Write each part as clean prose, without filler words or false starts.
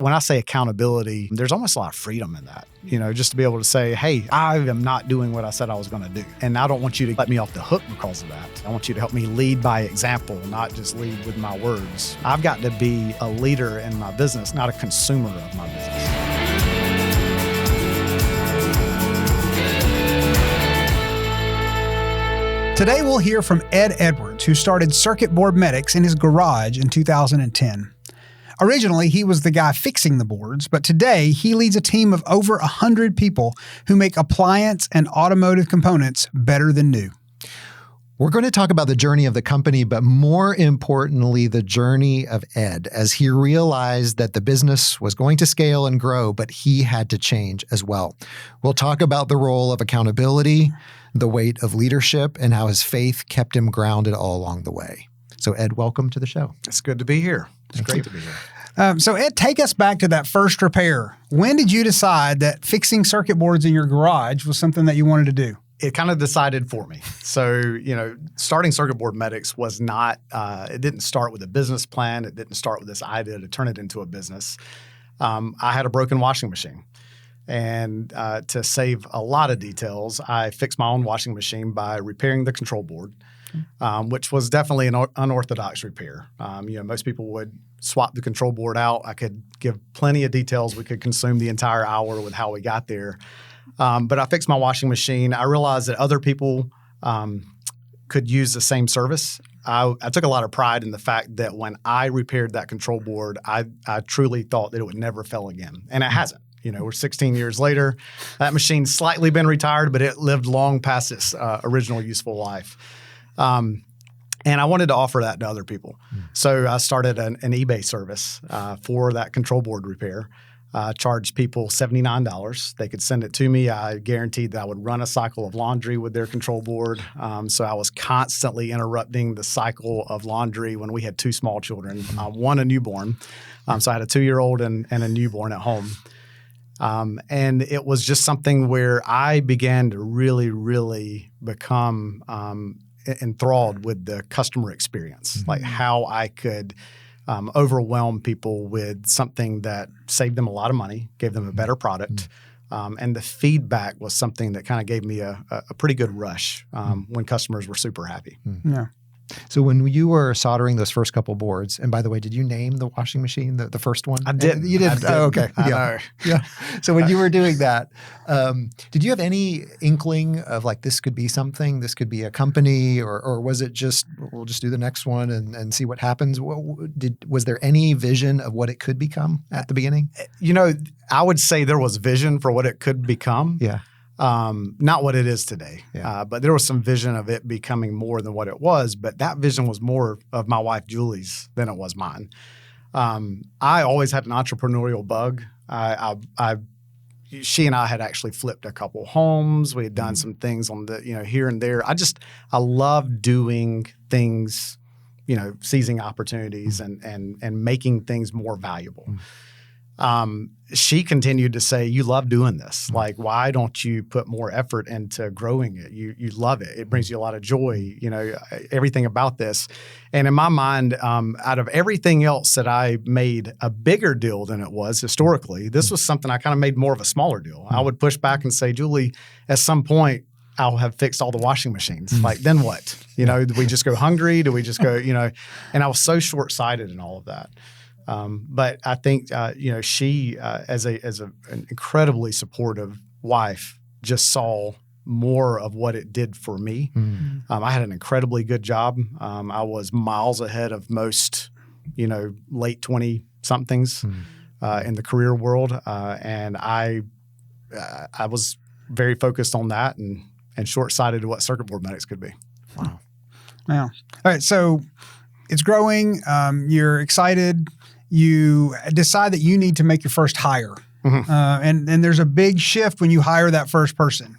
when I say accountability, there's almost a lot of freedom in that, just to be able to say, hey, I am not doing what I said I was going to do. And I don't want you to let me off the hook because of that. I want you to help me lead by example, not just lead with my words. I've got to be a leader in my business, not a consumer of my business. Today, we'll hear from Ed Edwards, who started Circuit Board Medics in his garage in 2010. Originally, he was the guy fixing the boards, but today he leads a team of over 100 people who make appliance and automotive components better than new. We're going to talk about the journey of the company, but more importantly, the journey of Ed as he realized that the business was going to scale and grow, but he had to change as well. We'll talk about the role of accountability, the weight of leadership, and how his faith kept him grounded all along the way. So Ed, welcome to the show. It's good to be here. It's great to be here. So Ed, take us back to that first repair. When did you decide that fixing circuit boards in your garage was something that you wanted to do? It kind of decided for me. So, starting Circuit Board Medics was not, it didn't start with a business plan. It didn't start with this idea to turn it into a business. I had a broken washing machine. And to save a lot of details, I fixed my own washing machine by repairing the control board, which was definitely an unorthodox repair. Most people would swap the control board out. I could give plenty of details. We could consume the entire hour with how we got there. But I fixed my washing machine. I realized that other people could use the same service. I took a lot of pride in the fact that when I repaired that control board, I truly thought that it would never fail again. And it hasn't. We're 16 years later. That machine's slightly been retired, but it lived long past its original useful life. And I wanted to offer that to other people. So I started an eBay service for that control board repair. Charged people $79. They could send it to me. I guaranteed that I would run a cycle of laundry with their control board. So I was constantly interrupting the cycle of laundry when we had two small children, one a newborn. So I had a 2-year-old and a newborn at home. And it was just something where I began to really, really become enthralled with the customer experience, like how I could overwhelm people with something that saved them a lot of money, gave them a better product. And the feedback was something that kind of gave me a pretty good rush when customers were super happy. Yeah. So when you were soldering those first couple boards, and by the way, did you name the washing machine, the first one? I did. You did? Oh, okay. Yeah. So when you were doing that, did you have any inkling of like, this could be something, this could be a company, or was it just, we'll just do the next one and see what happens? Was there any vision of what it could become at the beginning? I would say there was vision for what it could become. Yeah. Not what it is today, but there was some vision of it becoming more than what it was. But that vision was more of my wife Julie's than it was mine. I always had an entrepreneurial bug. She and I had actually flipped a couple homes. We had done some things on the here and there. I love doing things, seizing opportunities and making things more valuable. She continued to say, you love doing this. Like, why don't you put more effort into growing it? You love it. It brings you a lot of joy, everything about this. And in my mind, out of everything else that I made a bigger deal than it was historically, this was something I kind of made more of a smaller deal. I would push back and say, Julie, at some point, I'll have fixed all the washing machines. Like, then what? Do we just go hungry? Do we just go, and I was so short-sighted in all of that. But I think, she, as an incredibly supportive wife, just saw more of what it did for me. I had an incredibly good job. I was miles ahead of most, late 20-somethings in the career world. And I was very focused on that and short-sighted to what Circuit Board Medics could be. Wow. Yeah. All right. So it's growing. You're excited. You decide that you need to make your first hire. And there's a big shift when you hire that first person.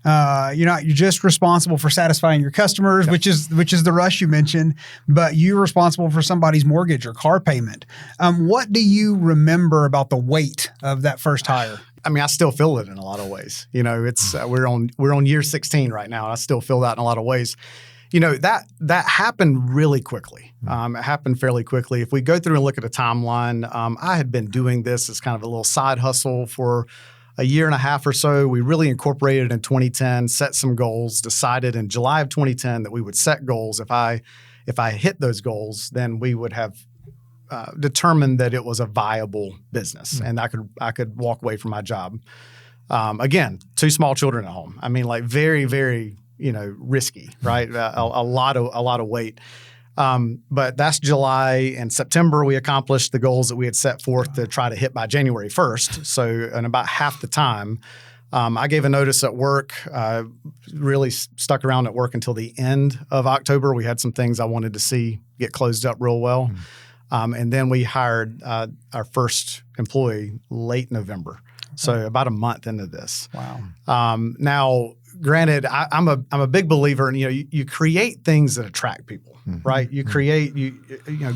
You're just responsible for satisfying your customers, which is the rush you mentioned, but you're responsible for somebody's mortgage or car payment. What do you remember about the weight of that first hire? I mean, I still feel it in a lot of ways. It's we're on year 16 right now. And I still feel that in a lot of ways. That happened really quickly. It happened fairly quickly. If we go through and look at a timeline, I had been doing this as kind of a little side hustle for a year and a half or so. We really incorporated in 2010, set some goals, decided in July of 2010 that we would set goals. If I hit those goals, then we would have determined that it was a viable business and I could walk away from my job. Again, 2 small children at home. I mean, like very, very, risky, right? A lot of weight. But that's July. and September, we accomplished the goals that we had set forth to try to hit by January 1st. So in about half the time, I gave a notice at work, really stuck around at work until the end of October. We had some things I wanted to see get closed up real well. And then we hired our first employee late November. So about a month into this. Wow. Now, granted, I'm a big believer in, you create things that attract people, right? You create,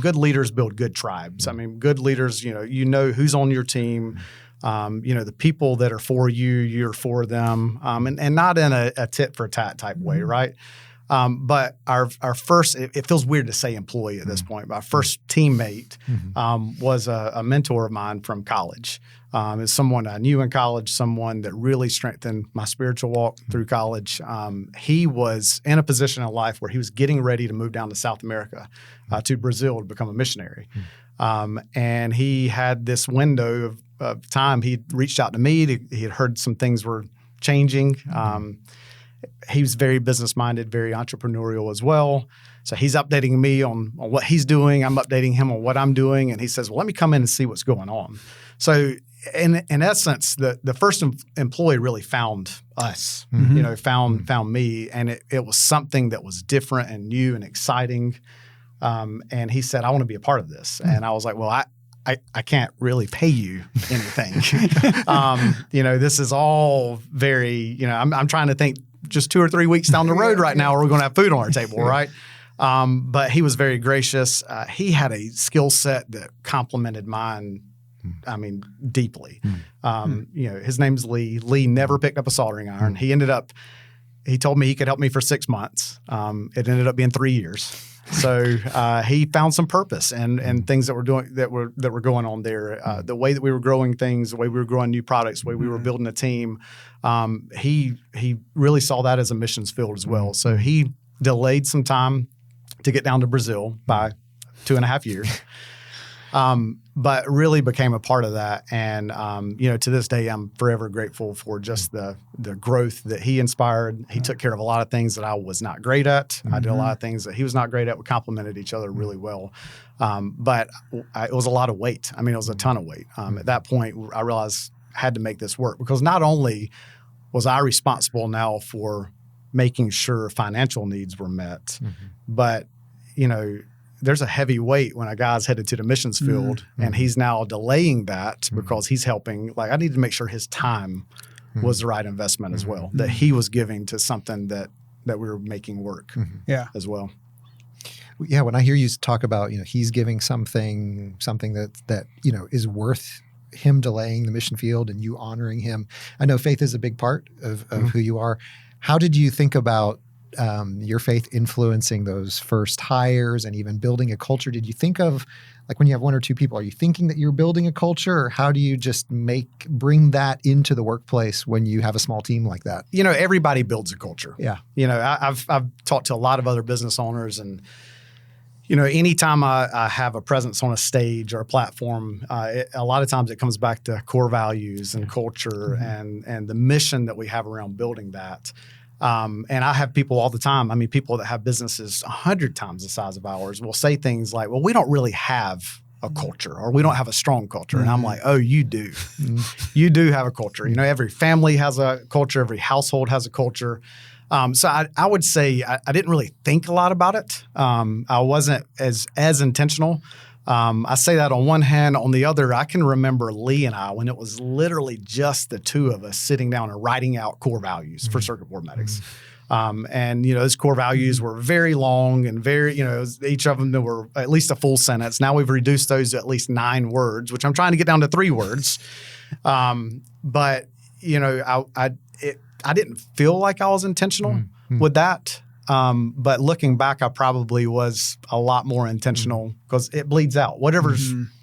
good leaders build good tribes. I mean, good leaders, you know who's on your team. The people that are for you, you're for them, and not in a tit for tat type way, right? But our first, it feels weird to say employee at this point, but our first teammate was a mentor of mine from college. It's someone I knew in college, someone that really strengthened my spiritual walk through college. He was in a position in life where he was getting ready to move down to South America, to Brazil to become a missionary. And he had this window of time. He reached out to me. He had heard some things were changing. He was very business-minded, very entrepreneurial as well. So he's updating me on what he's doing. I'm updating him on what I'm doing. And he says, well, let me come in and see what's going on. So in essence, the first employee really found us, found me. And it was something that was different and new and exciting. And he said, I want to be a part of this. And I was like, well, I can't really pay you anything. This is all very, I'm trying to think just 2 or 3 weeks down the road right now, we're going to have food on our table, right? But he was very gracious. He had a skill set that complemented mine, deeply. His name's Lee. Lee never picked up a soldering iron. He told me he could help me for 6 months. It ended up being 3 years. So he found some purpose and things that we're doing that were going on there. The way that we were growing things, the way we were growing new products, the way we were building a team. He really saw that as a missions field as well. So he delayed some time to get down to Brazil by 2.5 years. But really became a part of that. And, to this day, I'm forever grateful for just the growth that he inspired. He took care of a lot of things that I was not great at. I did a lot of things that he was not great at. We complemented each other really well. But it was a lot of weight. It was a ton of weight. At that point, I realized I had to make this work because not only was I responsible now for making sure financial needs were met, but, there's a heavy weight when a guy's headed to the missions field and he's now delaying that because he's helping. Like, I need to make sure his time was the right investment as well, that he was giving to something that we were making work as well. Yeah, when I hear you talk about, he's giving something that is worth him delaying the mission field and you honoring him. I know faith is a big part of who you are. How did you think about your faith influencing those first hires and even building a culture? Did you think of, like, when you have 1 or 2 people, are you thinking that you're building a culture, or how do you just bring that into the workplace when you have a small team like that? Everybody builds a culture. Yeah. I've talked to a lot of other business owners, and anytime I have a presence on a stage or a platform, a lot of times it comes back to core values and culture and the mission that we have around building that. And I have people all the time. People that have businesses 100 times the size of ours will say things like, well, we don't really have a culture, or we don't have a strong culture. And I'm like, oh, you do. You do have a culture. Every family has a culture. Every household has a culture. So I would say I didn't really think a lot about it. I wasn't as intentional. I say that on one hand. On the other, I can remember Lee and I when it was literally just the 2 of us sitting down and writing out core values for circuit board medics. And those core values were very long and very, each of them were at least a full sentence. Now we've reduced those to at least 9 words, which I'm trying to get down to 3 words. But I didn't feel like I was intentional with that. But looking back, I probably was a lot more intentional because it bleeds out.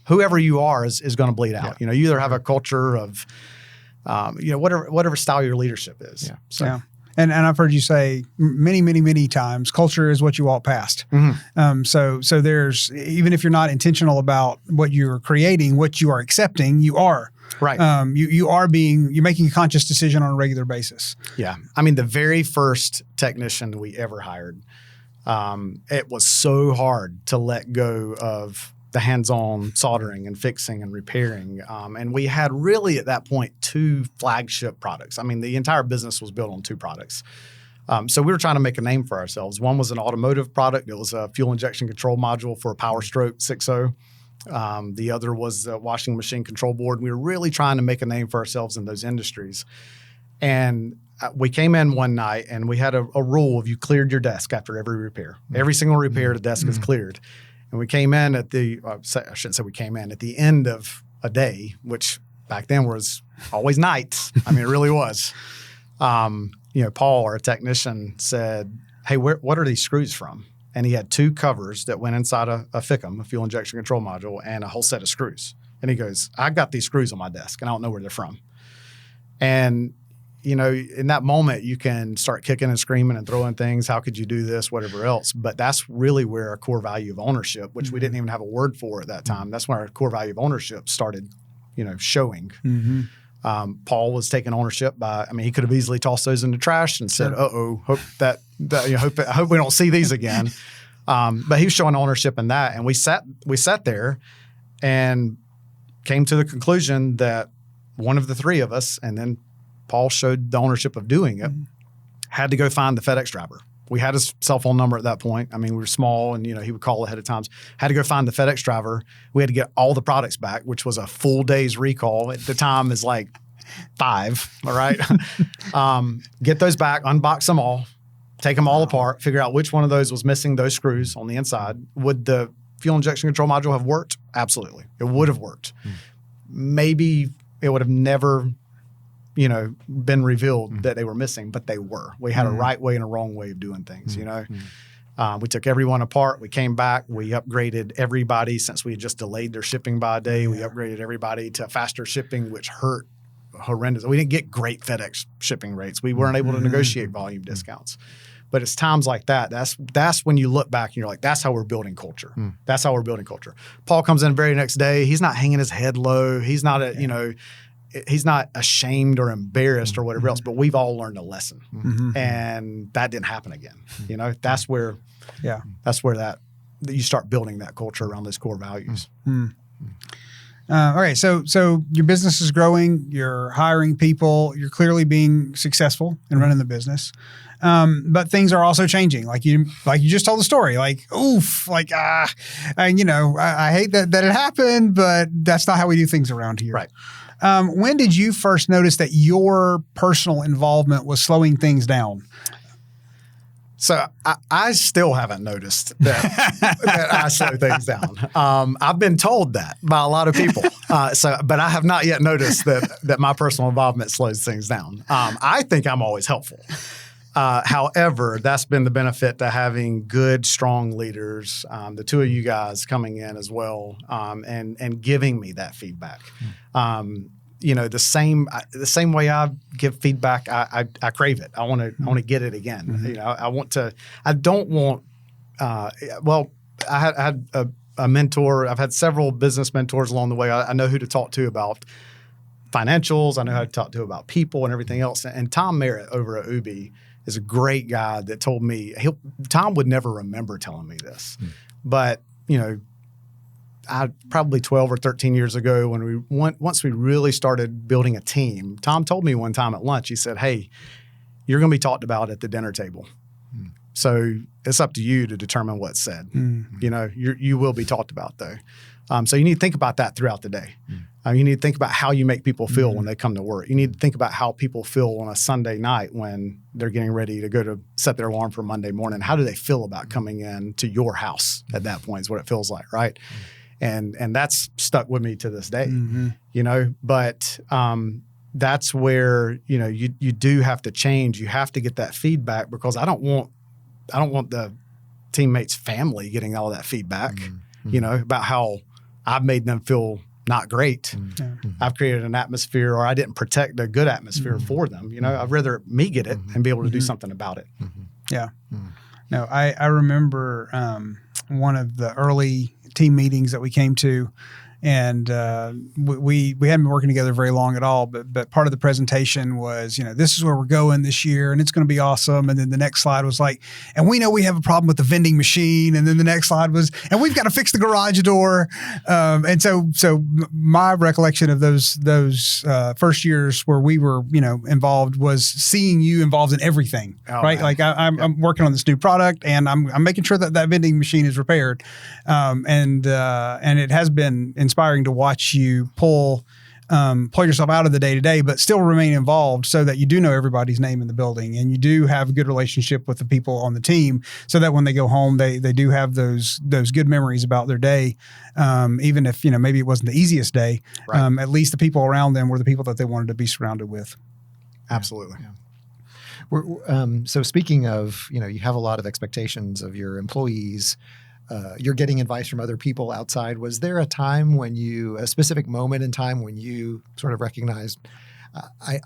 Whoever you are is going to bleed out. Yeah. You know, you either have a culture of, whatever style your leadership is. Yeah. So. Yeah. And I've heard you say many, many, many times, culture is what you walk past. So there's, even if you're not intentional about what you're creating, what you are accepting, you are. Right. You're making a conscious decision on a regular basis. Yeah. I mean, the very first technician we ever hired, it was so hard to let go of the hands-on soldering and fixing and repairing. And we had really at that point 2 flagship products. I mean, the entire business was built on 2 products. So we were trying to make a name for ourselves. One was an automotive product. It was a fuel injection control module for a Power Stroke 6.0. The other was a washing machine control board. We were really trying to make a name for ourselves in those industries. And we came in one night and we had a rule of you cleared your desk after every repair. Every single repair, the desk is cleared. And we came in at I shouldn't say we came in, at the end of a day, which back then was always night. I mean, it really was. Paul, our technician, said, hey, what are these screws from? And he had 2 covers that went inside a FICM, a fuel injection control module, and a whole set of screws. And he goes, I got these screws on my desk, and I don't know where they're from. And, in that moment, you can start kicking and screaming and throwing things. How could you do this, whatever else? But that's really where our core value of ownership, which we didn't even have a word for at that time, that's where our core value of ownership started, showing. Paul was taking ownership he could have easily tossed those in the trash and said, hope we don't see these again. But he was showing ownership in that. And we sat there and came to the conclusion that one of the 3 of us, and then Paul showed the ownership of doing it, had to go find the FedEx driver. We had his cell phone number at that point. I mean, we were small and, he would call ahead of times. Had to go find the FedEx driver. We had to get all the products back, which was a full day's recall. At the time is like 5, all right? Get those back, unbox them all, take them all apart, figure out which one of those was missing those screws on the inside. Would the fuel injection control module have worked? Absolutely. It would have worked. Maybe it would have never been revealed that they were missing, but they were. We had a right way and a wrong way of doing things, We took everyone apart. We came back. We upgraded everybody since we had just delayed their shipping by a day. We upgraded everybody to faster shipping, which hurt horrendous. We didn't get great FedEx shipping rates. We weren't able to negotiate volume discounts. But it's times like that. That's when you look back and you're like, that's how we're building culture. That's how we're building culture. Paul comes in the very next day. He's not hanging his head low. He's not he's not ashamed or embarrassed or whatever else, but we've all learned a lesson. And that didn't happen again. That's where you start building that culture around those core values. All right. So your business is growing, you're hiring people, you're clearly being successful in running the business. But things are also changing. Like you just told the story, I hate that it happened, but that's not how we do things around here. Right. When did you first notice that your personal involvement was slowing things down? So I still haven't noticed that I slow things down. I've been told that by a lot of people. But I have not yet noticed that my personal involvement slows things down. I think I'm always helpful. However, that's been the benefit to having good, strong leaders, the 2 of you guys coming in as well, and giving me that feedback. The same way I give feedback, I crave it. I want to get it again. I don't want. I had a mentor. I've had several business mentors along the way. I know who to talk to about financials. I know how to talk to about people and everything else. And Tom Merritt over at Ubi is a great guy that told me, Tom would never remember telling me this, but I probably 12 or 13 years ago once we really started building a team, Tom told me one time at lunch, he said, hey, you're going to be talked about at the dinner table. So it's up to you to determine what's said. You will be talked about though. So you need to think about that throughout the day. You need to think about how you make people feel when they come to work. You need to think about how people feel on a Sunday night when they're getting ready to go to set their alarm for Monday morning. How do they feel about coming in to your house at that point is what it feels like, right? And that's stuck with me to this day, but that's where, you do have to change. You have to get that feedback because I don't want I don't want the teammates' family getting all that feedback, about how I've made them feel not great. I've created an atmosphere, or I didn't protect a good atmosphere for them. I'd rather me get it and be able to do something about it. Yeah. No, I remember one of the early team meetings that we came to, and we hadn't been working together very long at all, but part of the presentation was, this is where we're going this year and it's going to be awesome. And then the next slide was like, and we know we have a problem with the vending machine. And then the next slide was, and we've got to fix the garage door. And so my recollection of those first years where we were, involved was seeing you involved in everything, right? Man. Like I'm working on this new product and I'm making sure that vending machine is repaired. And it has been inspiring to watch you pull yourself out of the day-to-day, but still remain involved so that you do know everybody's name in the building and you do have a good relationship with the people on the team so that when they go home, they do have those good memories about their day. Even if, maybe it wasn't the easiest day, right. At least the people around them were the people that they wanted to be surrounded with. Absolutely. Yeah. So speaking of, you have a lot of expectations of your employees. You're getting advice from other people outside. Was there a time a specific moment in time when you sort of recognized, I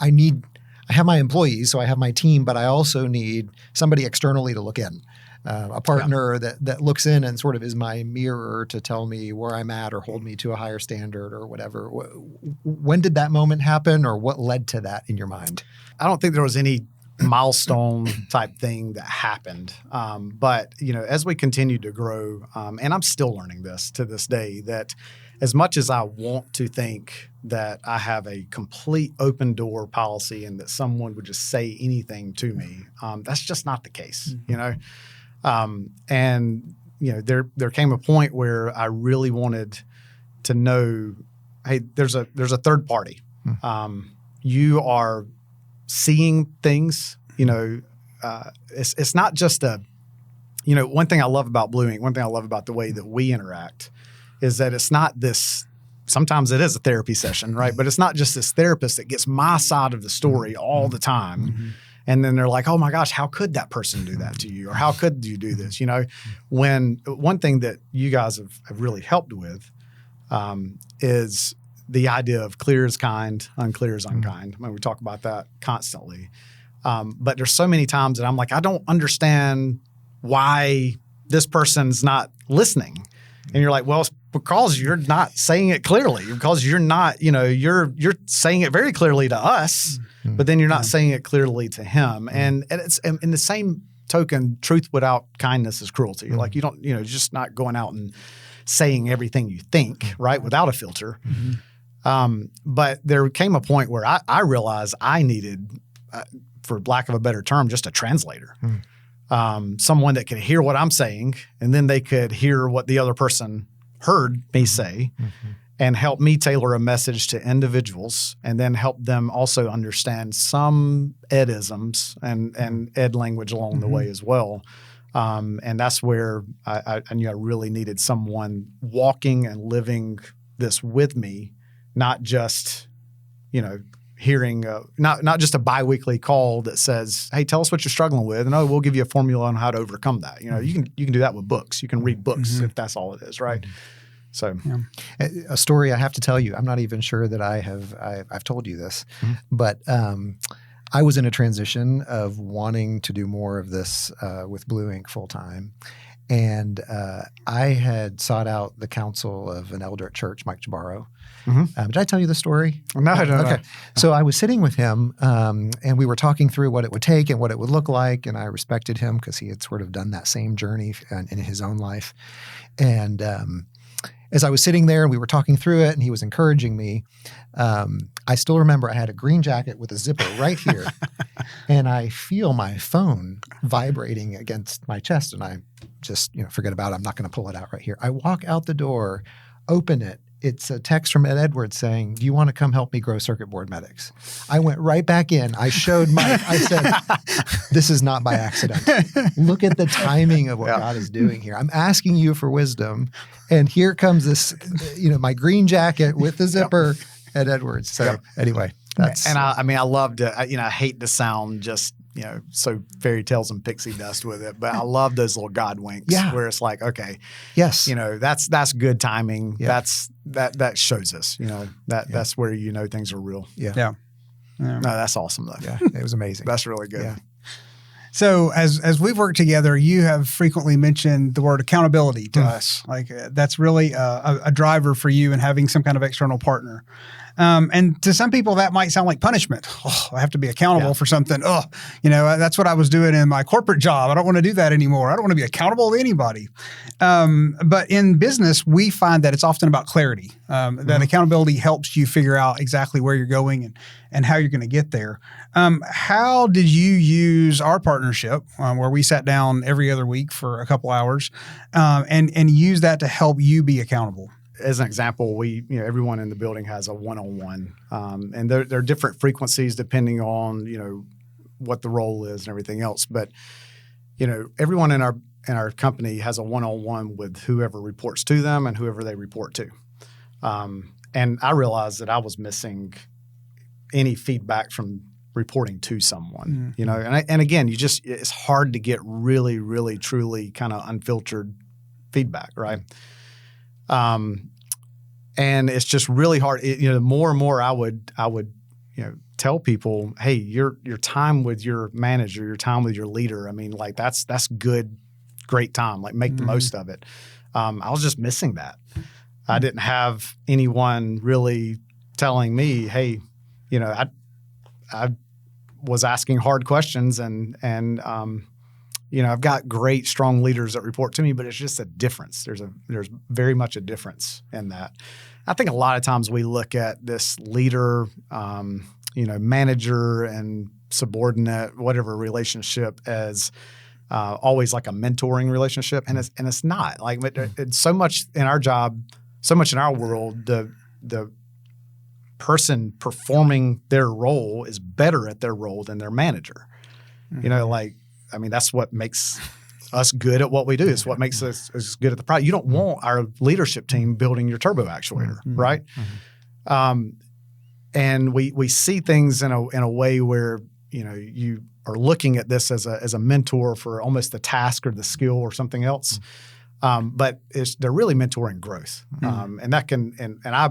have my employees, so I have my team, but I also need somebody externally to look in, a partner that looks in and sort of is my mirror to tell me where I'm at or hold me to a higher standard or whatever. When did that moment happen, or what led to that in your mind? I don't think there was any milestone type thing that happened. But, as we continued to grow, and I'm still learning this to this day, that as much as I want to think that I have a complete open door policy and that someone would just say anything to me, that's just not the case, And, there came a point where I really wanted to know, hey, there's a third party. You are seeing things, it's not just one thing I love about Blue Ink, one thing I love about the way that we interact is that it's not this, sometimes it is a therapy session, right? But it's not just this therapist that gets my side of the story all the time. And then they're like, oh my gosh, how could that person do that to you? Or how could you do this? When one thing that you guys have really helped with is the idea of clear is kind, unclear is unkind. I mean, we talk about that constantly. But there's so many times that I'm like, I don't understand why this person's not listening. And you're like, well, it's because you're not saying it clearly, because you're not, you're saying it very clearly to us, but then you're not saying it clearly to him. And it's in the same token, truth without kindness is cruelty. Like you don't, just not going out and saying everything you think, right, without a filter. But there came a point where I realized I needed, for lack of a better term, just a translator. Someone that could hear what I'm saying, and then they could hear what the other person heard me say and help me tailor a message to individuals, and then help them also understand some edisms and ed language along the way as well. And that's where I knew I really needed someone walking and living this with me, not just, hearing, not just a biweekly call that says, hey, tell us what you're struggling with. And we'll give you a formula on how to overcome that. You can do that with books. You can read books if that's all it is. Right. So a story I have to tell you, I'm not even sure that I've told you this, but I was in a transition of wanting to do more of this with Blue Ink full time. And I had sought out the counsel of an elder at church, Mike Jabaro. Did I tell you the story? No. Okay. So I was sitting with him and we were talking through what it would take and what it would look like. And I respected him because he had sort of done that same journey in his own life. And as I was sitting there and we were talking through it and he was encouraging me, I still remember I had a green jacket with a zipper right here. And I feel my phone vibrating against my chest. And I just, forget about it. I'm not going to pull it out right here. I walk out the door, open it. It's a text from Ed Edwards saying, do you want to come help me grow circuit board medics? I went right back in. I showed Mike. I said, this is not by accident. Look at the timing of what God is doing here. I'm asking you for wisdom. And here comes this, my green jacket with the zipper, Ed Edwards. So anyway, that's. And I loved it. I hate to sound just so fairy tales and pixie dust with it, but I love those little God winks where it's like, okay, yes, that's good timing. Yeah. That shows us, that's where things are real. Yeah. No, that's awesome though. Yeah, it was amazing. That's really good. Yeah. So as we've worked together, you have frequently mentioned the word accountability to us. Like that's really a driver for you in having some kind of external partner. And to some people that might sound like punishment. Oh, I have to be accountable for something. Oh, that's what I was doing in my corporate job. I don't want to do that anymore. I don't want to be accountable to anybody. But in business, we find that it's often about clarity. That accountability helps you figure out exactly where you're going and how you're going to get there. How did you use our partnership where we sat down every other week for a couple hours and use that to help you be accountable? As an example, everyone in the building has a one-on-one, and there are different frequencies depending on what the role is and everything else. But everyone in our company has a one-on-one with whoever reports to them and whoever they report to. And I realized that I was missing any feedback from reporting to someone. And again, it's hard to get really, really, truly kind of unfiltered feedback, right? And it's just really hard. The more and more I would tell people, hey, your time with your manager, your time with your leader, that's good, great time. Like make the most of it. I was just missing that. I didn't have anyone really telling me, hey, I was asking hard questions and I've got great, strong leaders that report to me, but it's just a difference. There's very much a difference in that. I think a lot of times we look at this leader, manager and subordinate, whatever relationship as always like a mentoring relationship, and it's not. Like it's so much in our job, so much in our world, the person performing their role is better at their role than their manager. That's what makes us good at what we do. It's what makes us good at the product. You don't want our leadership team building your turbo actuator, right? And we see things in a way where you are looking at this as a mentor for almost the task or the skill or something else. But they're really mentoring growth, and that can and I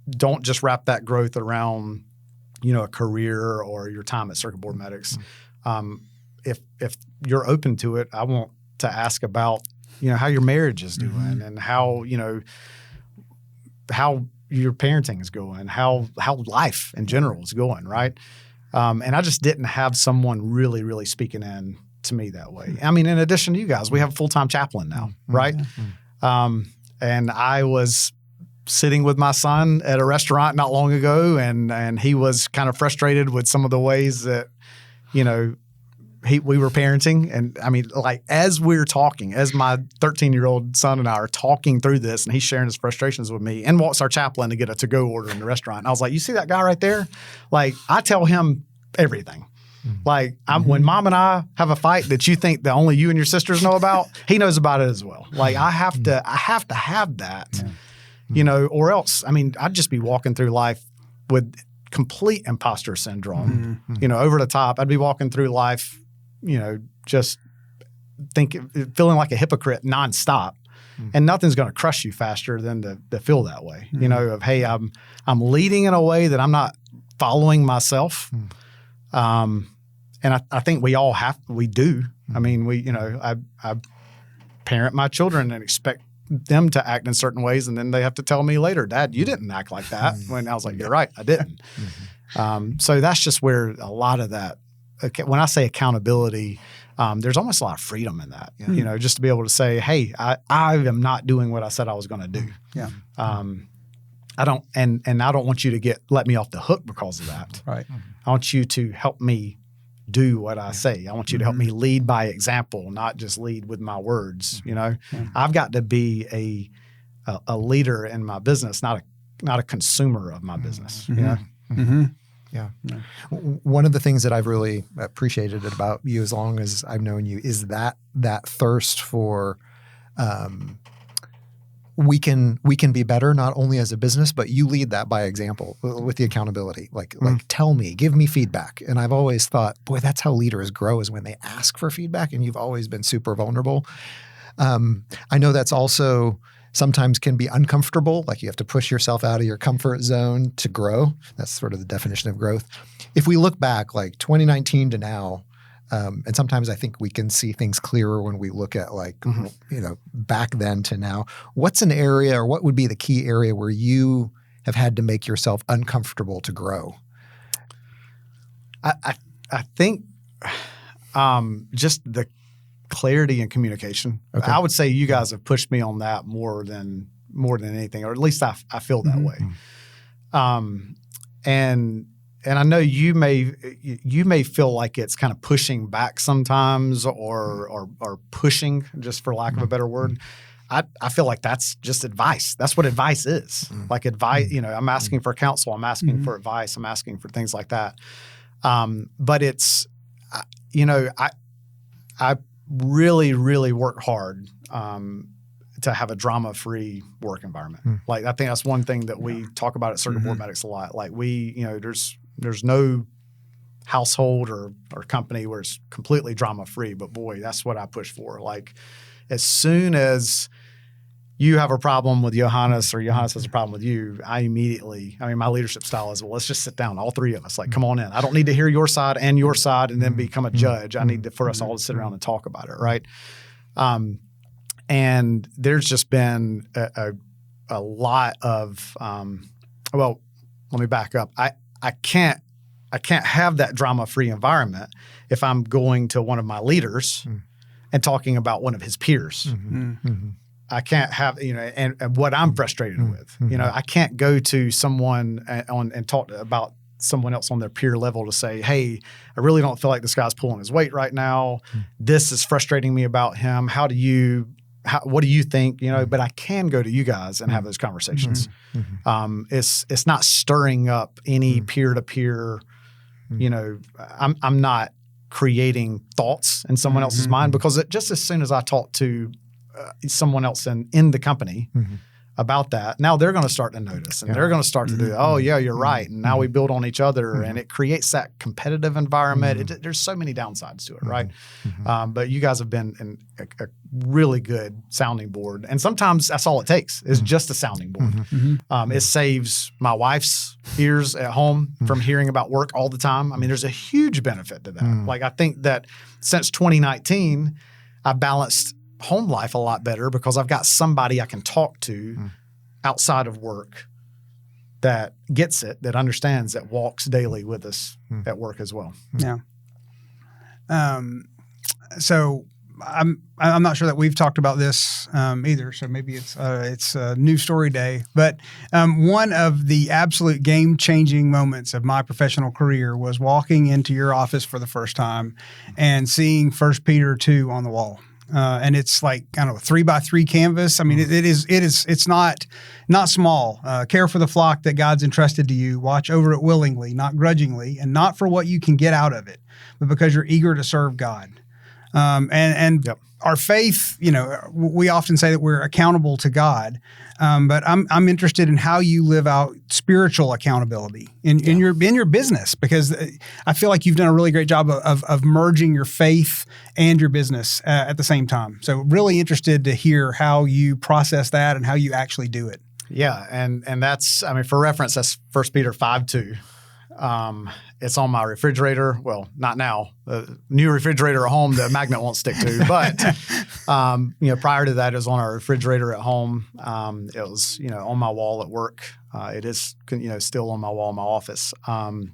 don't just wrap that growth around a career or your time at Circuit Board Medics. If you're open to it, I want to ask about how your marriage is doing and how your parenting is going, how life in general is going, right? And I just didn't have someone really, really speaking in to me that way. I mean, in addition to you guys, we have a full-time chaplain now, right? And I was sitting with my son at a restaurant not long ago, and he was kind of frustrated with some of the ways that we were parenting. And I mean, like as we're talking, as my 13-year-old son and I are talking through this and he's sharing his frustrations with me, and walks our chaplain to get a to-go order in the restaurant. And I was like, you see that guy right there? Like I tell him everything. Like when mom and I have a fight that you think that only you and your sisters know about, he knows about it as well. Like I have to have that, or else, I mean, I'd just be walking through life with complete imposter syndrome, over the top. I'd be walking through life, just feeling like a hypocrite nonstop, and nothing's going to crush you faster than to feel that way, of, hey, I'm leading in a way that I'm not following myself. And I think we do. I mean, I parent my children and expect them to act in certain ways, and then they have to tell me later, Dad, you didn't act like that. When I was like, you're right, I didn't. So that's just where a lot of that, when I say accountability, there's almost a lot of freedom in that, just to be able to say, hey, I am not doing what I said I was going to do. I don't want you to let me off the hook because of that. Right. I want you to help me do what I say. I want you to help me lead by example, not just lead with my words. I've got to be a leader in my business, not a consumer of my business. Yeah. One of the things that I've really appreciated about you as long as I've known you is that thirst for we can be better, not only as a business, but you lead that by example with the accountability. Like tell me, give me feedback. And I've always thought, boy, that's how leaders grow, is when they ask for feedback, and you've always been super vulnerable. I know that's also sometimes can be uncomfortable. Like you have to push yourself out of your comfort zone to grow. That's sort of the definition of growth. If we look back like 2019 to now, and sometimes I think we can see things clearer when we look at like, back then to now. What's an area, or what would be the key area where you have had to make yourself uncomfortable to grow? I think just the clarity and communication. Okay. I would say you guys have pushed me on that more than anything, or at least I feel that way. And I know you may feel like it's kind of pushing back sometimes, or pushing, just for lack of a better word. I feel like that's just advice. That's what advice is. Like advice, I'm asking for counsel. I'm asking for advice. I'm asking for things like that. But it's, I really, really work hard to have a drama-free work environment. Like I think that's one thing that we talk about at Circuit Board Medics a lot. Like there's no household or company where it's completely drama-free, but boy, that's what I push for. Like as soon as you have a problem with Johannes, or Johannes has a problem with you, my leadership style is, well, let's just sit down, all three of us. Like, come on in. I don't need to hear your side and your side and then become a judge. I need for us all to sit around and talk about it, right? And there's just been a lot of well, let me back up. I can't have that drama-free environment if I'm going to one of my leaders and talking about one of his peers. I can't have, and what I'm frustrated with. I can't go to someone and talk about someone else on their peer level to say, hey, I really don't feel like this guy's pulling his weight right now. This is frustrating me about him. What do you think? But I can go to you guys and have those conversations. It's not stirring up any peer-to-peer, I'm not creating thoughts in someone else's mind, because just as soon as I talk to someone else in the company about that, now they're going to start to notice, and they're going to start to do, oh yeah, you're right. And now we build on each other, and it creates that competitive environment. There's so many downsides to it, right? But you guys have been a really good sounding board. And sometimes that's all it takes, is just a sounding board. It saves my wife's ears at home from hearing about work all the time. I mean, there's a huge benefit to that. Like I think that since 2019, I balanced home life a lot better because I've got somebody I can talk to outside of work that gets it, that understands, that walks daily with us at work as well. Yeah. So I'm not sure that we've talked about this either. So maybe it's a new story day. But one of the absolute game-changing moments of my professional career was walking into your office for the first time and seeing 1 Peter 2 on the wall. And it's like kind of a 3x3 canvas. I mean, it's not small. Care for the flock that God's entrusted to you. Watch over it willingly, not grudgingly, and not for what you can get out of it, but because you're eager to serve God. Our faith, we often say that we're accountable to God, but I'm interested in how you live out spiritual accountability in your business, because I feel like you've done a really great job of merging your faith and your business at the same time. So really interested to hear how you process that and how you actually do it. Yeah, and that's, for reference, that's 1 Peter 5:2. It's on my refrigerator. Well, not now. The new refrigerator at home, the magnet won't stick to. But prior to that, it was on our refrigerator at home. It was on my wall at work. It is still on my wall in my office. And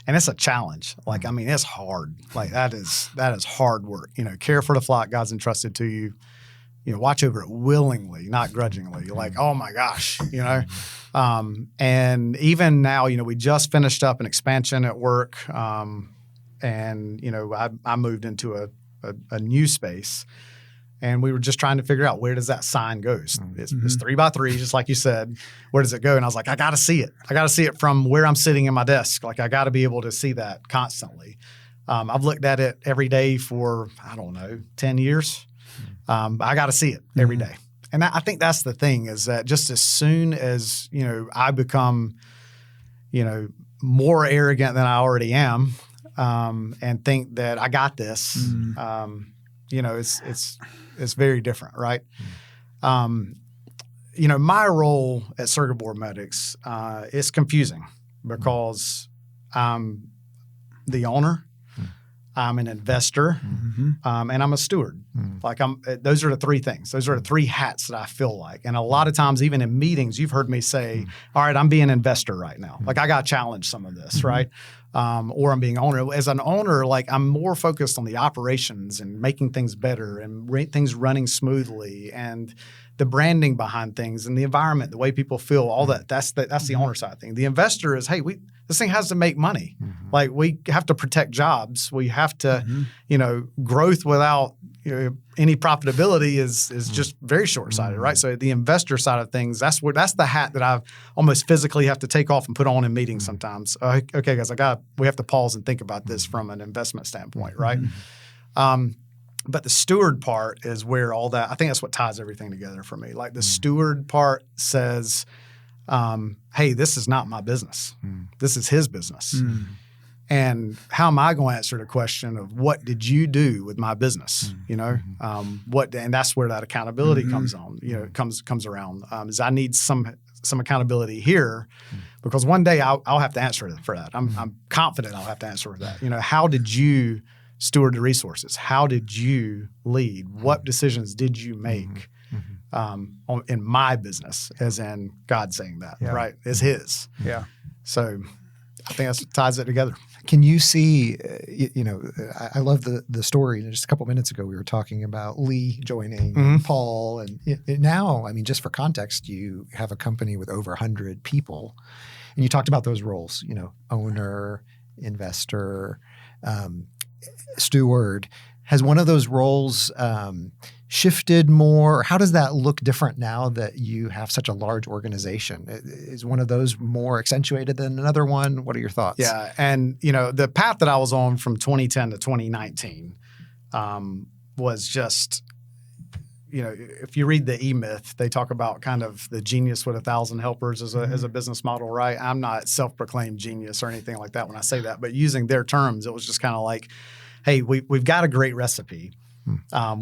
it's a challenge. Like it's hard. Like that is hard work. Care for the flock God's entrusted to you. Watch over it willingly, not grudgingly. Like, oh my gosh, And even now, we just finished up an expansion at work, and I moved into a new space, and we were just trying to figure out, where does that sign go? It's 3x3, just like you said. Where does it go? And I was like, I got to see it. I got to see it from where I'm sitting in my desk. Like I got to be able to see that constantly. I've looked at it every day for 10 years. I got to see it every day. And I think that's the thing, is that just as soon as, I become, more arrogant than I already am, and think that I got this, it's very different, right? My role at circuit board medics is confusing because I'm the owner, I'm an investor, and I'm a steward. Like those are the three things. Those are the three hats that I feel like. And a lot of times, even in meetings, you've heard me say, all right, I'm being an investor right now. Like I got to challenge some of this, right? Or I'm being owner. As an owner, like I'm more focused on the operations and making things better and things running smoothly and the branding behind things and the environment, the way people feel, all that. That's the owner side thing. The investor is, hey, this thing has to make money. Like we have to protect jobs. We have to, growth without any profitability is just very short-sighted, right? So the investor side of things, that's the hat that I almost physically have to take off and put on in meetings sometimes. Okay, guys, we have to pause and think about this from an investment standpoint, right? But the steward part is where all that, I think that's what ties everything together for me. Like the steward part says, hey, this is not my business. This is his business. And how am I going to answer the question of what did you do with my business? And that's where that accountability comes on, comes around, is I need some accountability here because one day I'll have to answer for that. I'm confident I'll have to answer for that. How did you steward the resources? How did you lead? What decisions did you make in my business, as in God saying that, right? As his. Yeah. So I think that ties it together. Can you see, I love the story. Just a couple minutes ago, we were talking about Lee joining and Paul. And now, just for context, you have a company with over 100 people. And you talked about those roles, owner, investor, steward. Has one of those roles shifted more? How does that look different now that you have such a large organization? Is one of those more accentuated than another one? What are your thoughts? Yeah. And, the path that I was on from 2010 to 2019 was just, if you read the E-Myth, they talk about kind of the genius with 1,000 helpers as a business model, right? I'm not self-proclaimed genius or anything like that when I say that, but using their terms, it was just kind of like, hey, we've got a great recipe.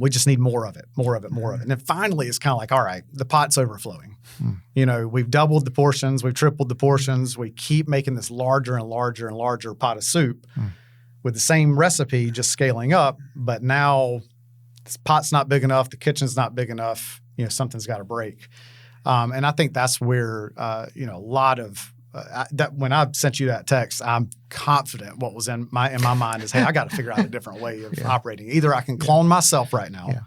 We just need more of it. And then finally, it's kind of like, all right, the pot's overflowing. We've doubled the portions. We've tripled the portions. We keep making this larger and larger and larger pot of soup with the same recipe, just scaling up. But now this pot's not big enough. The kitchen's not big enough. Something's got to break. And I think that's where, a lot of that when I sent you that text, I'm confident what was in my mind is, hey, I got to figure out a different way of operating. Either I can clone myself right now,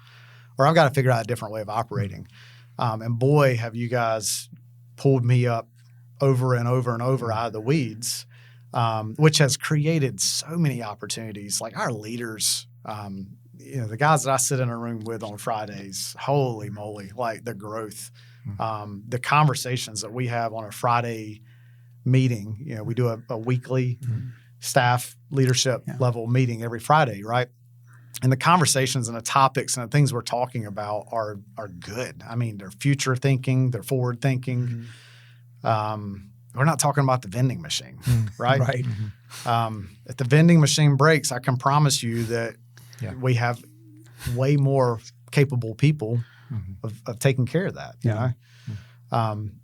or I've got to figure out a different way of operating. And boy, have you guys pulled me up over and over and over out of the weeds, which has created so many opportunities. Like our leaders, the guys that I sit in a room with on Fridays, holy moly, like the growth, the conversations that we have on a Friday meeting. We do a weekly staff leadership level meeting every Friday, right? And the conversations and the topics and the things we're talking about are good. They're future thinking, they're forward thinking. We're not talking about the vending machine, right? Right. If the vending machine breaks, I can promise you that we have way more capable people of taking care of that. You know?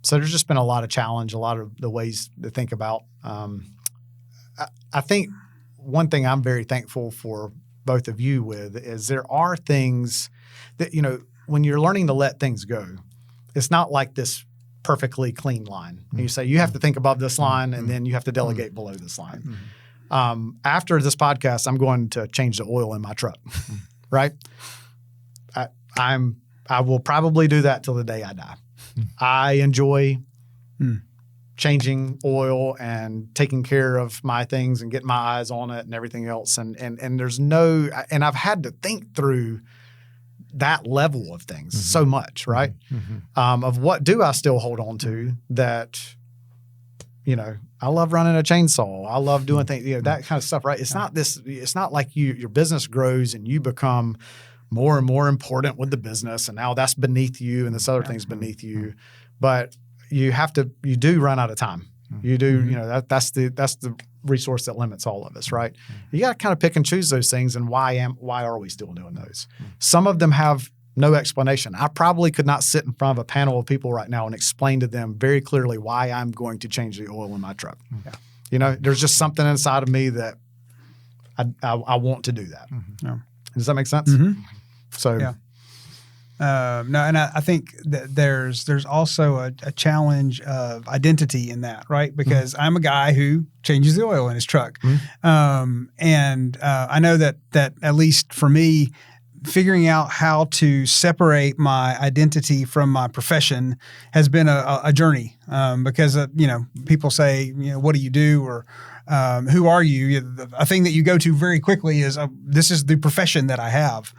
So there's just been a lot of challenge, a lot of the ways to think about. I think one thing I'm very thankful for both of you with is there are things that, when you're learning to let things go, it's not like this perfectly clean line. You say you have to think above this line and then you have to delegate below this line. After this podcast, I'm going to change the oil in my truck, right? I will probably do that till the day I die. I enjoy changing oil and taking care of my things and getting my eyes on it and everything else. And there's and I've had to think through that level of things so much, right? Of what do I still hold on to that, I love running a chainsaw. I love doing things, that kind of stuff, right? It's not like your business grows and you become more and more important with the business, and now that's beneath you, and this other thing's beneath you. But you do run out of time. You do, that's the resource that limits all of us, right? You got to kind of pick and choose those things, and why are we still doing those? Some of them have no explanation. I probably could not sit in front of a panel of people right now and explain to them very clearly why I'm going to change the oil in my truck. There's just something inside of me that I want to do that. Yeah. Does that make sense? So, yeah. No, and I think that there's also a challenge of identity in that, right? Because I'm a guy who changes the oil in his truck, and I know that at least for me, figuring out how to separate my identity from my profession has been a journey. Because people say, what do you do, or who are you? A thing that you go to very quickly is this is the profession that I have.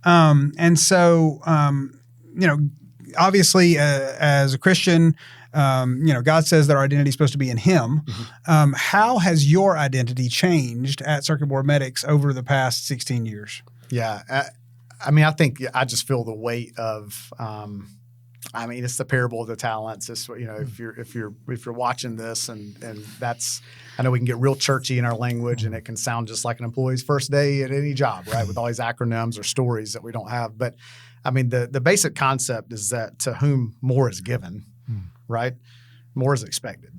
And so, obviously, as a Christian, God says that our identity is supposed to be in Him. How has your identity changed at Circuit Board Medics over the past 16 years? Yeah. I think I just feel the weight of, it's the parable of the talents. It's, if you're watching this and that's, I know we can get real churchy in our language, and it can sound just like an employee's first day at any job, right? With all these acronyms or stories that we don't have. But the basic concept is that to whom more is given, right? More is expected.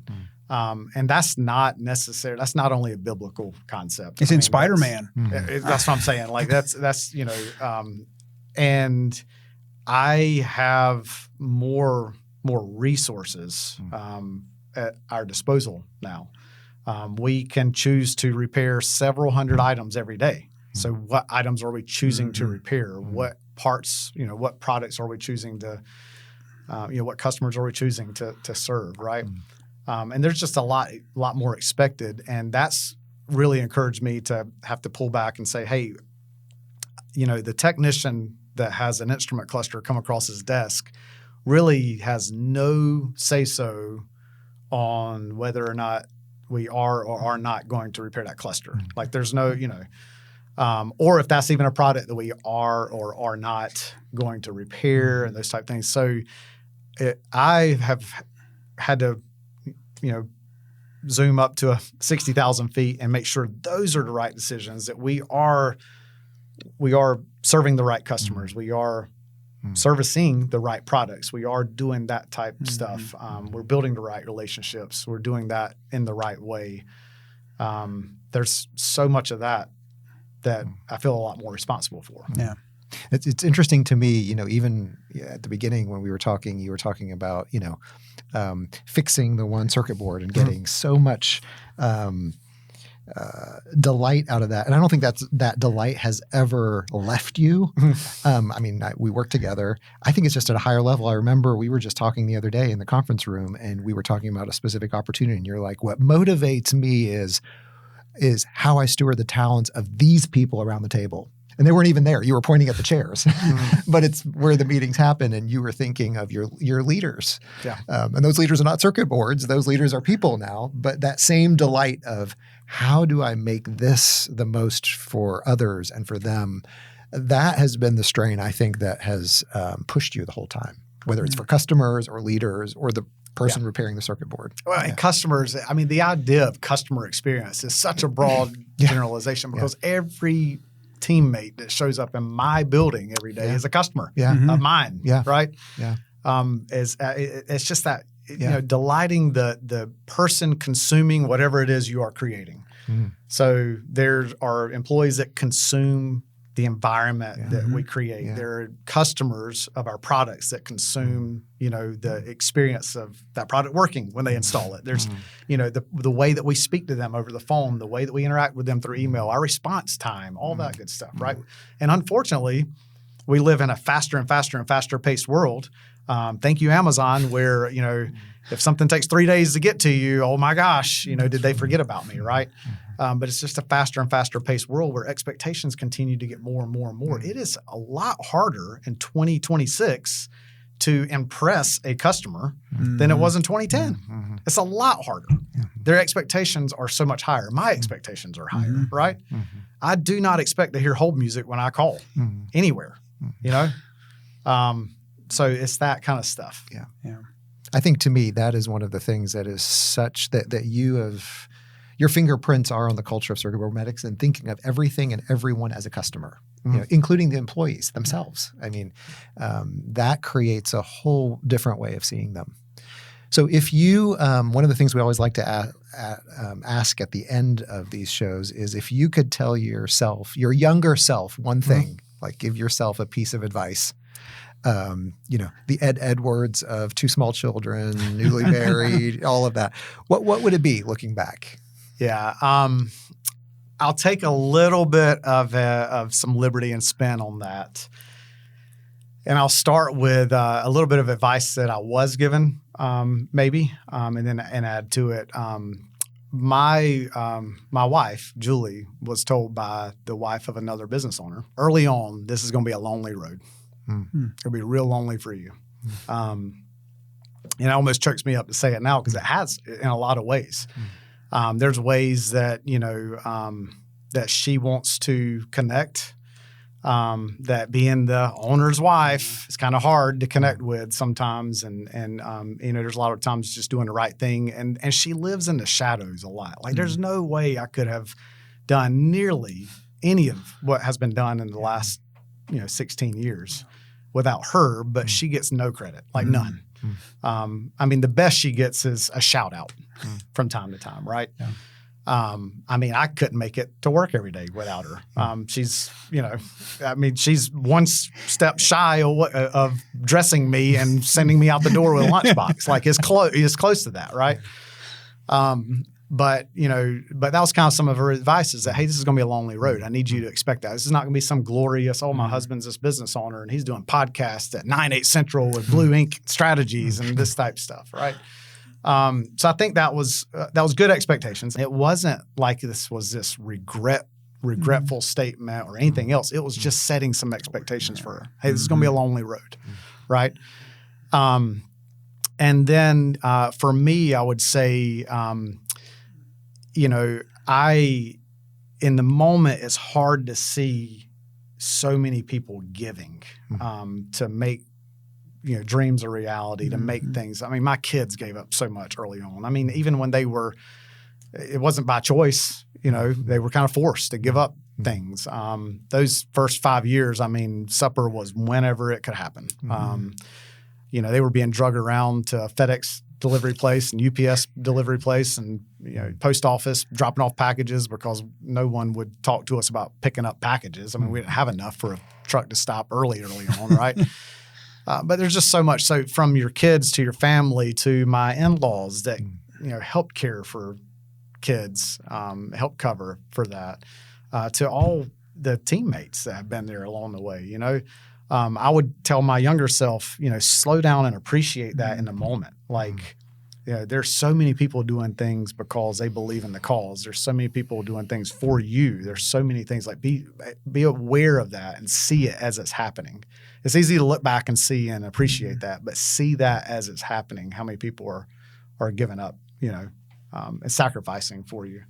And that's not necessary. That's not only a biblical concept. It's in Spider-Man. That's what I'm saying. Like that's and I have more resources at our disposal now. We can choose to repair several hundred items every day. So what items are we choosing to repair? What parts, what products are we choosing to, what customers are we choosing to serve, right? And there's just a lot more expected. And that's really encouraged me to have to pull back and say, hey, the technician that has an instrument cluster come across his desk really has no say-so on whether or not we are or are not going to repair that cluster. Like there's no, or if that's even a product that we are or are not going to repair and those type of things. So I have had to, zoom up to 60,000 feet and make sure those are the right decisions, that we are serving the right customers. We are servicing the right products. We are doing that type of stuff. We're building the right relationships. We're doing that in the right way. There's so much of that I feel a lot more responsible for. Yeah. It's interesting to me, even at the beginning when we were talking, you were talking about, fixing the one circuit board and getting so much delight out of that. And I don't think that delight has ever left you. We work together. I think it's just at a higher level. I remember we were just talking the other day in the conference room, and we were talking about a specific opportunity, and you're like, what motivates me is how I steward the talents of these people around the table. And they weren't even there. You were pointing at the chairs, but it's where the meetings happen, and you were thinking of your leaders. Yeah. And those leaders are not circuit boards. Those leaders are people now. But that same delight of how do I make this the most for others and for them, that has been the strain, I think, that has pushed you the whole time, whether it's for customers or leaders or the person repairing the circuit board. Well, and customers, the idea of customer experience is such a broad generalization, because every teammate that shows up in my building every day is a customer of mine, right? Yeah. It's just that, delighting the person consuming whatever it is you are creating. So there are employees that consume the environment that we create. There are customers of our products that consume, the experience of that product working when they install it. There's, the way that we speak to them over the phone, the way that we interact with them through email, our response time, all that good stuff, right? And unfortunately, we live in a faster and faster and faster paced world. Thank you, Amazon, where, if something takes 3 days to get to you, oh my gosh, did they forget about me, right? But it's just a faster and faster paced world where expectations continue to get more and more and more. It is a lot harder in 2026 to impress a customer than it was in 2010. It's a lot harder. Their expectations are so much higher. My expectations are higher, right? I do not expect to hear hold music when I call anywhere, you know? So it's that kind of stuff. Yeah. I think to me, that is one of the things that is such that you have, your fingerprints are on the culture of circuit board medics and thinking of everything and everyone as a customer, you know, including the employees themselves. I mean, that creates a whole different way of seeing them. So if you, one of the things we always like to ask at the end of these shows is if you could tell yourself, your younger self, one thing, like give yourself a piece of advice, you know, the Ed Edwards of two small children, newly married, all of that. What would it be looking back? Yeah. I'll take a little bit of some liberty and spin on that. And I'll start with a little bit of advice that I was given, maybe, and then add to it. My wife, Julie, was told by the wife of another business owner early on, this is going to be a lonely road. It'll be real lonely for you. And it almost chokes me up to say it now because it has in a lot of ways. There's ways that, you know, that she wants to connect, that being the owner's wife is kind of hard to connect with sometimes. And you know, there's a lot of times just doing the right thing. And she lives in the shadows a lot. Like there's no way I could have done nearly any of what has been done in the last, you know, 16 years without her, but she gets no credit, like none. I mean, the best she gets is a shout out from time to time, right? Yeah. I mean, I couldn't make it to work every day without her. She's, you know, I mean, she's one step shy of dressing me and sending me out the door with a lunchbox. Like it's close to that, right? But, you know, but that was kind of some of her advice is that, hey, this is going to be a lonely road. I need you to expect that. This is not going to be some glorious, oh, my husband's this business owner and he's doing podcasts at 9/8 Central with Blue Ink strategies and this type of stuff, right? So I think that was good expectations. It wasn't like this was this regretful statement or anything else. It was just setting some expectations for her. Hey, this is going to be a lonely road, right? And then for me, I would say, you know, in the moment, it's hard to see so many people giving to make, you know, dreams a reality, to make things. I mean, my kids gave up so much early on. I mean, even when it wasn't by choice, you know, they were kind of forced to give up things. Those first 5 years, I mean, supper was whenever it could happen. You know, they were being drugged around to a FedEx delivery place and UPS delivery place and, you know, post office, dropping off packages because no one would talk to us about picking up packages. I mean, we didn't have enough for a truck to stop early on, right? But there's just so much. So from your kids to your family to my in-laws that, you know, helped care for kids, helped cover for that, to all the teammates that have been there along the way, you know. I would tell my younger self, you know, slow down and appreciate that in the moment. Like, you know, there's so many people doing things because they believe in the cause. There's so many people doing things for you. There's so many things, like be aware of that and see it as it's happening. It's easy to look back and see and appreciate that, but see that as it's happening, how many people are giving up, you know, and sacrificing for you.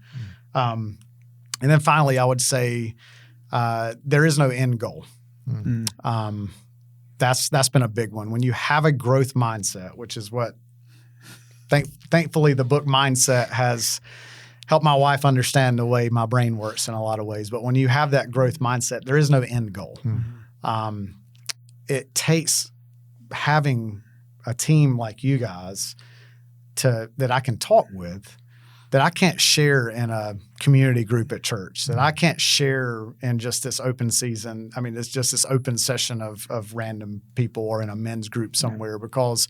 And then finally, I would say there is no end goal. That's been a big one. When you have a growth mindset, which is what thankfully the book Mindset has helped my wife understand the way my brain works in a lot of ways. But when you have that growth mindset, there is no end goal. It takes having a team like you guys that I can talk with, that I can't share in a community group at church, that I can't share in just this open season. I mean, it's just this open session of random people or in a men's group somewhere, because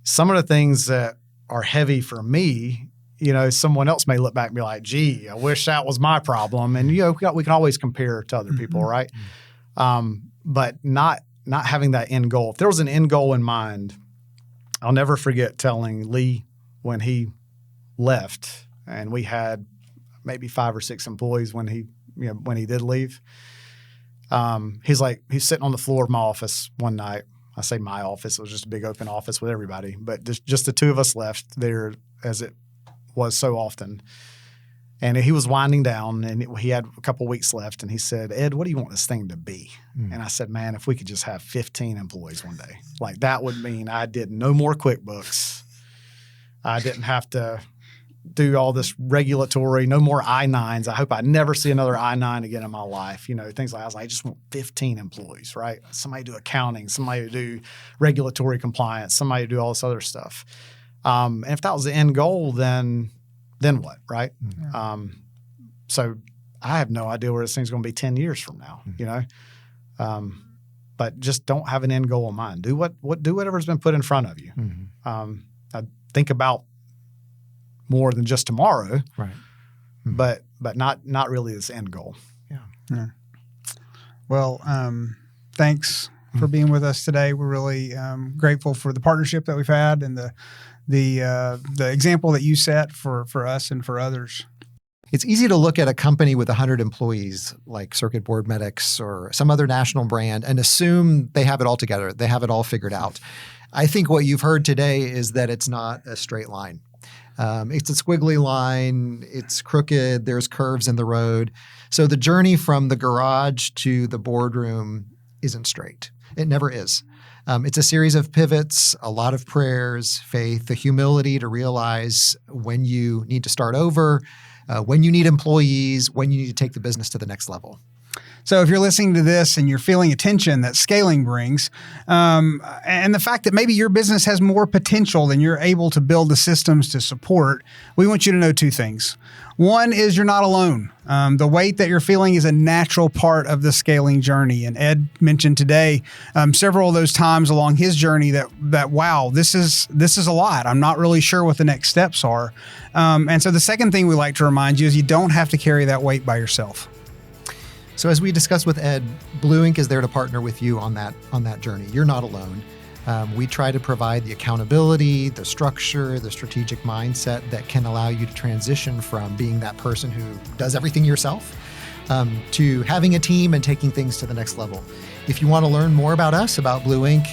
some of the things that are heavy for me, you know, someone else may look back and be like, gee, I wish that was my problem. And, you know, we can always compare to other people, right? But not having that end goal. If there was an end goal in mind, I'll never forget telling Lee when he left, and we had maybe 5 or 6 employees when he did leave. He's sitting on the floor of my office one night. I say my office, it was just a big open office with everybody, but just the two of us left there, as it was so often. And he was winding down, and he had a couple weeks left, and he said, Ed, what do you want this thing to be? And I said, man, if we could just have 15 employees one day, like that would mean I did no more QuickBooks. I didn't have to do all this regulatory, no more I-9s. I hope I never see another I-9 again in my life. You know, things like that. I was like, I just want 15 employees, right? Somebody to do accounting, somebody to do regulatory compliance, somebody to do all this other stuff. And if that was the end goal, then what, right? So I have no idea where this thing's going to be 10 years from now, you know? But just don't have an end goal in mind. Do whatever's been put in front of you. I think about more than just tomorrow, right? But not really this end goal. Yeah. Well, thanks for being with us today. We're really grateful for the partnership that we've had and the example that you set for us and for others. It's easy to look at a company with 100 employees like Circuit Board Medics or some other national brand and assume they have it all together. They have it all figured out. I think what you've heard today is that it's not a straight line. It's a squiggly line. It's crooked. There's curves in the road. So the journey from the garage to the boardroom isn't straight. It never is. It's a series of pivots, a lot of prayers, faith, the humility to realize when you need to start over, when you need employees, when you need to take the business to the next level. So if you're listening to this and you're feeling a tension that scaling brings, and the fact that maybe your business has more potential than you're able to build the systems to support, we want you to know two things. One is you're not alone. The weight that you're feeling is a natural part of the scaling journey. And Ed mentioned today several of those times along his journey that wow, this is a lot. I'm not really sure what the next steps are. And so the second thing we like to remind you is you don't have to carry that weight by yourself. So as we discussed with Ed, Blue Ink is there to partner with you on that journey. You're not alone. We try to provide the accountability, the structure, the strategic mindset that can allow you to transition from being that person who does everything yourself to having a team and taking things to the next level. If you want to learn more about us, about Blue Ink,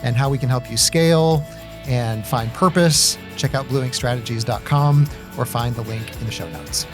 and how we can help you scale and find purpose, check out blueinkstrategies.com or find the link in the show notes.